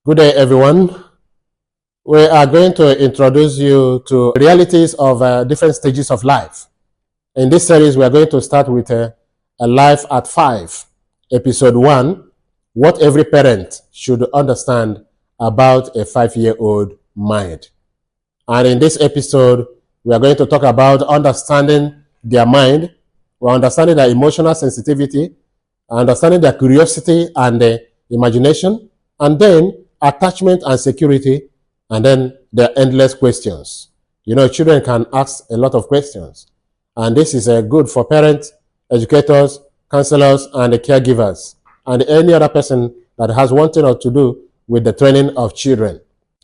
Good day, everyone. We are going to introduce you to realities of different stages of life. In this series, we are going to start with a Life at 5, Episode 1, What Every Parent Should Understand About a 5-year-old Mind. And in this episode, we are going to talk about understanding their mind, we're understanding their emotional sensitivity, understanding their curiosity and their imagination, and then attachment and security, and then the endless questions. You know, children can ask a lot of questions, and this is good for parents, educators, counselors, and the caregivers, and any other person that has one thing or to do with the training of children.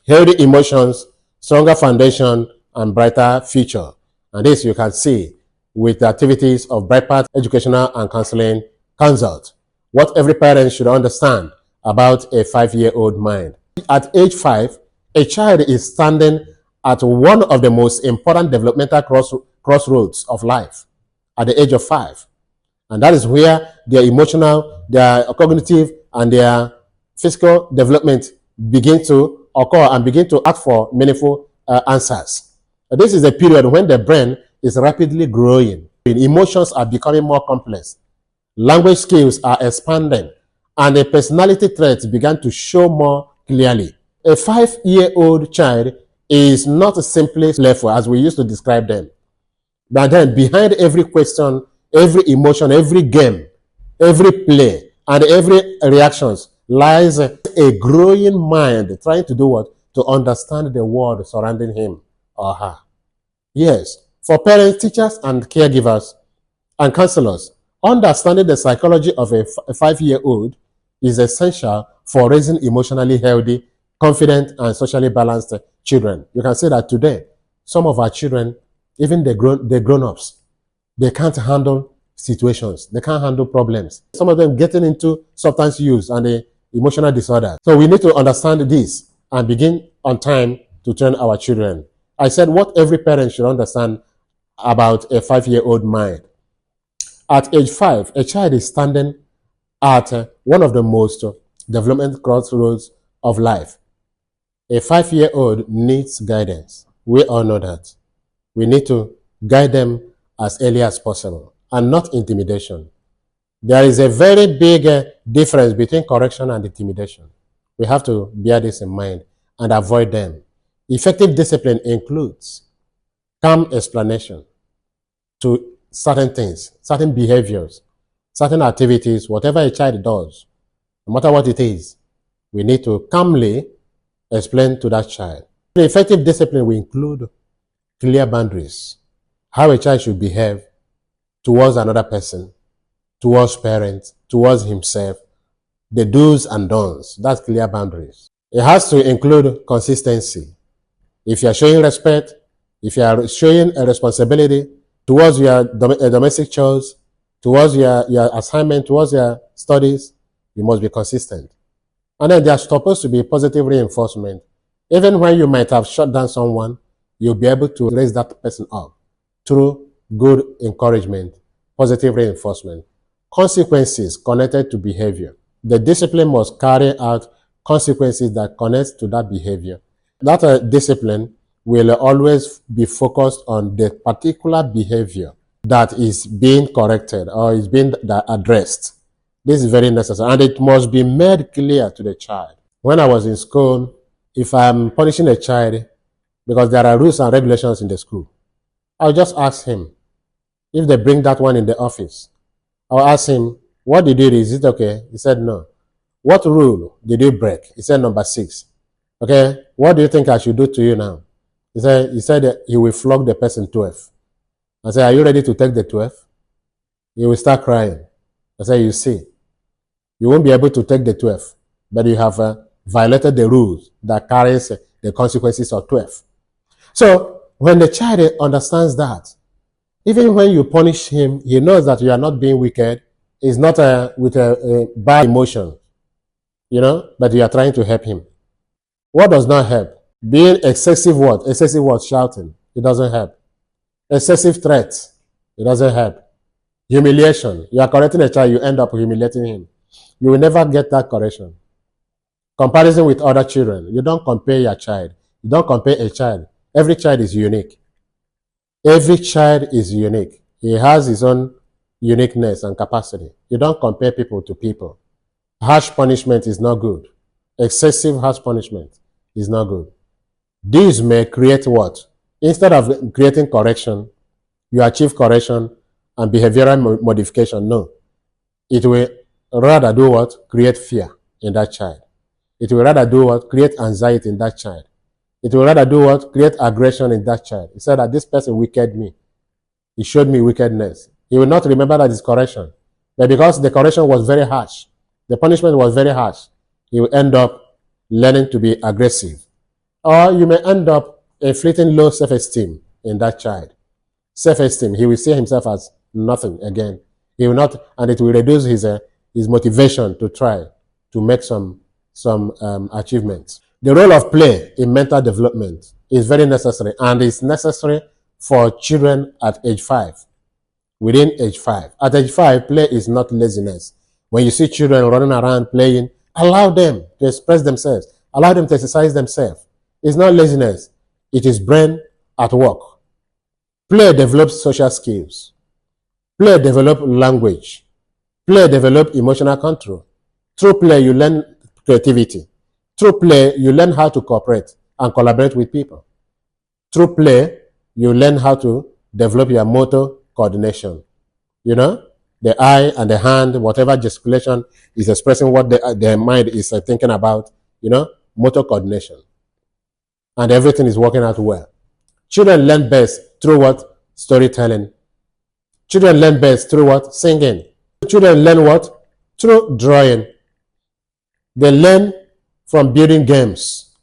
Healthy emotions, stronger foundation, and brighter future. And this you can see with the activities of BrightPath Educational and Counseling Consult. What every parent should understand about a 5-year-old mind. At age 5, a child is standing at one of the most important developmental crossroads of life at the age of 5. And that is where their emotional, their cognitive, and their physical development begin to occur and begin to ask for meaningful answers. This is a period when the brain is rapidly growing. Emotions are becoming more complex. Language skills are expanding, and the personality traits began to show more clearly. A 5-year-old child is not simply playful as we used to describe them. But then behind every question, every emotion, every game, every play, and every reactions lies a growing mind trying to do what? To understand the world surrounding him or her. Yes, for parents, teachers, and caregivers, and counselors, understanding the psychology of a 5-year-old is essential for raising emotionally healthy, confident, and socially balanced children. You can see that today, some of our children, even the grown-ups, they can't handle situations. They can't handle problems. Some of them getting into substance use and the emotional disorders. So we need to understand this and begin on time to train our children. I said what every parent should understand about a 5-year-old mind. At age 5, a child is standing at one of the most developmental crossroads of life. A 5-year-old needs guidance. We all know that. We need to guide them as early as possible and not intimidation. There is a very big difference between correction and intimidation. We have to bear this in mind and avoid them. Effective discipline includes calm explanation to certain things, certain behaviors, certain activities, whatever a child does, no matter what it is, we need to calmly explain to that child. The effective discipline will include clear boundaries, how a child should behave towards another person, towards parents, towards himself, the do's and don'ts. That's clear boundaries. It has to include consistency. If you are showing respect, if you are showing a responsibility towards your domestic chores, towards your assignment, towards your studies, you must be consistent. And then there's supposed to be positive reinforcement. Even when you might have shut down someone, you'll be able to raise that person up through good encouragement, positive reinforcement. Consequences connected to behavior. The discipline must carry out consequences that connect to that behavior. That discipline will always be focused on the particular behavior that is being corrected or is being addressed. This is very necessary, and it must be made clear to the child. When I was in school, if I'm punishing a child, because there are rules and regulations in the school, I'll just ask him. If they bring that one in the office, I'll ask him, what did you do? Is it okay? He said, no. What rule did you break? He said, number 6. Okay, what do you think I should do to you now? He said that he will flog the person 12. I said, are you ready to take the 12? He will start crying. I said, you see, you won't be able to take the 12, but you have violated the rules that carries the consequences of 12. So when the child understands that, even when you punish him, he knows that you are not being wicked. It's not with a bad emotion, but you are trying to help him. What does not help? Being excessive what? Excessive what? Shouting. It doesn't help. Excessive threats. It doesn't help. Humiliation. You are correcting a child, you end up humiliating him. You will never get that correction. Comparison with other children. You don't compare your child. You don't compare a child. Every child is unique. Every child is unique. He has his own uniqueness and capacity. You don't compare people to people. Harsh punishment is not good. Excessive harsh punishment is not good. These may create what? Instead of creating correction, you achieve correction and behavioral modification. No. It will rather do what? Create fear in that child. It will rather do what? Create anxiety in that child. It will rather do what? Create aggression in that child. He said that this person wicked me. He showed me wickedness. He will not remember that it's correction. But because the correction was very harsh, the punishment was very harsh, he will end up learning to be aggressive. Or you may end up inflicting low self-esteem in that child. Self-esteem, he will see himself as nothing again. He will not, and it will reduce his motivation to try to make some achievements. The role of play in mental development is very necessary, and is necessary for children at age 5. Within age 5. At age 5, play is not laziness. When you see children running around playing, allow them to express themselves. Allow them to exercise themselves. It's not laziness. It is brain at work. Play develops social skills. Play develops language. Play develops emotional control. Through play, you learn creativity. Through play, you learn how to cooperate and collaborate with people. Through play, you learn how to develop your motor coordination. You know, the eye and the hand, whatever gesticulation is expressing what the mind is thinking about, you know, motor coordination. And everything is working out well. Children learn best through what? Storytelling. Children learn best through what? Singing. Children learn what? Through drawing. They learn from building games.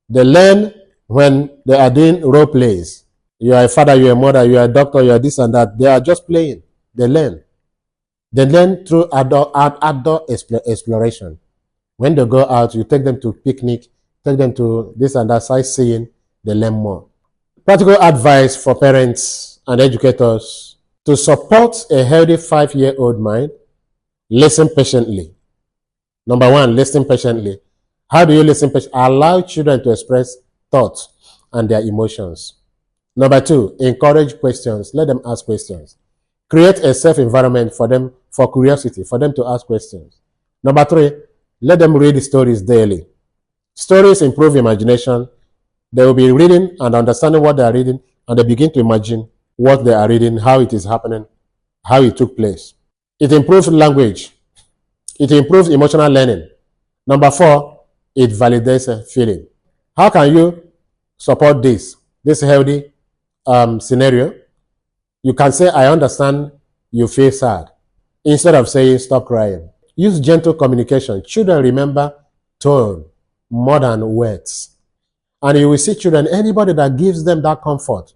They learn when they are doing role plays. You are a father, you are a mother, you are a doctor, you are this and that. They are just playing. They learn. They learn through outdoor exploration. When they go out, you take them to picnic, take them to this and that sightseeing, they learn more. Practical advice for parents and educators: to support a healthy 5-year-old mind, listen patiently. Number 1, listen patiently. How do you listen patiently? Allow children to express thoughts and their emotions. Number 2, encourage questions. Let them ask questions. Create a safe environment for them, for curiosity, for them to ask questions. Number 3, let them read stories daily. Stories improve imagination. They will be reading and understanding what they are reading, and they begin to imagine what they are reading, how it is happening, how it took place. It improves language. It improves emotional learning. Number 4, it validates a feeling. How can you support this healthy scenario? You can say, I understand you feel sad, instead of saying, stop crying. Use gentle communication. Children remember tone more than words. And you will see children, anybody that gives them that comfort,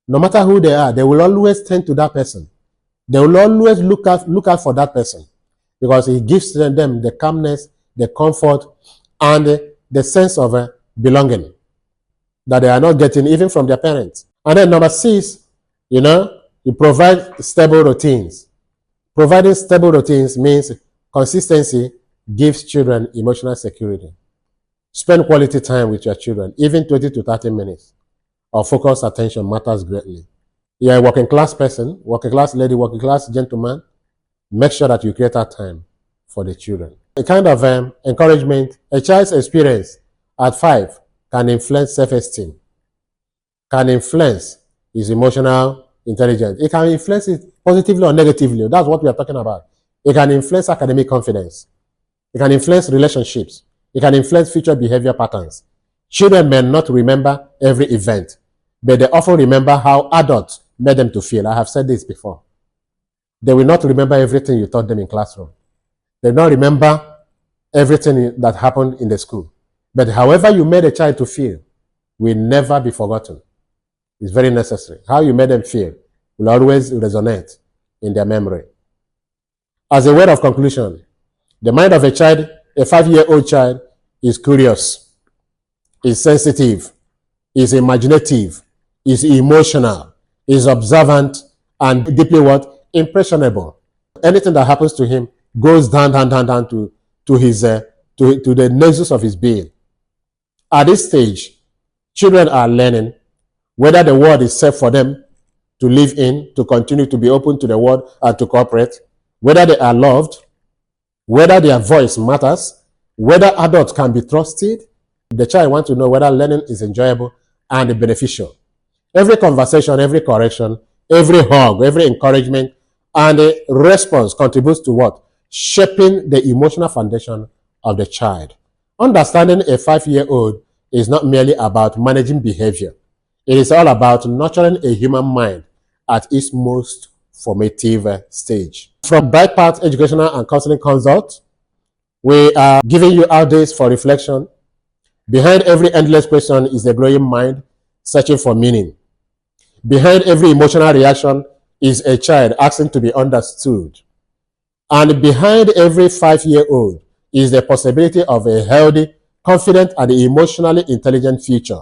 no matter who they are, they will always turn to that person. They will always look out for that person, because it gives them the calmness, the comfort, and the sense of belonging that they are not getting even from their parents. And then number 6, you provide stable routines. Providing stable routines means consistency gives children emotional security. Spend quality time with your children, even 20 to 30 minutes of focused attention matters greatly. You're a working class person, working class lady, working class gentleman, make sure that you create that time for the children. A kind of encouragement, a child's experience at 5 can influence self-esteem, can influence his emotional intelligence. It can influence it positively or negatively. That's what we are talking about. It can influence academic confidence. It can influence relationships. It can influence future behavior patterns. Children may not remember every event, but they often remember how adults made them to feel. I have said this before. They will not remember everything you taught them in classroom. They will not remember everything that happened in the school. But however you made a child to feel will never be forgotten. It's very necessary. How you made them feel will always resonate in their memory. As a word of conclusion, the mind of a child, a 5-year-old child, is curious, is sensitive, is imaginative, is emotional, is observant, and deeply what? Impressionable. Anything that happens to him goes down to his to the nexus of his being. At this stage, children are learning whether the world is safe for them to live in, to continue to be open to the world and to cooperate, whether they are loved, whether their voice matters, whether adults can be trusted. The child wants to know whether learning is enjoyable and beneficial. Every conversation, every correction, every hug, every encouragement, and a response contributes to what? Shaping the emotional foundation of the child. Understanding a 5-year-old is not merely about managing behavior. It is all about nurturing a human mind at its most formative stage. From BrightPath Educational and Counseling Consult, we are giving you our days for reflection. Behind every endless question is a growing mind searching for meaning. Behind every emotional reaction is a child asking to be understood. And behind every 5-year-old is the possibility of a healthy, confident, and emotionally intelligent future,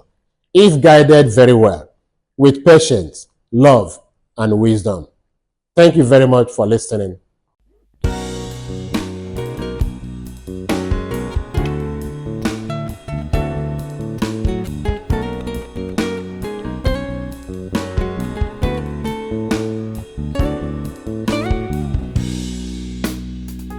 if guided very well, with patience, love, and wisdom. Thank you very much for listening.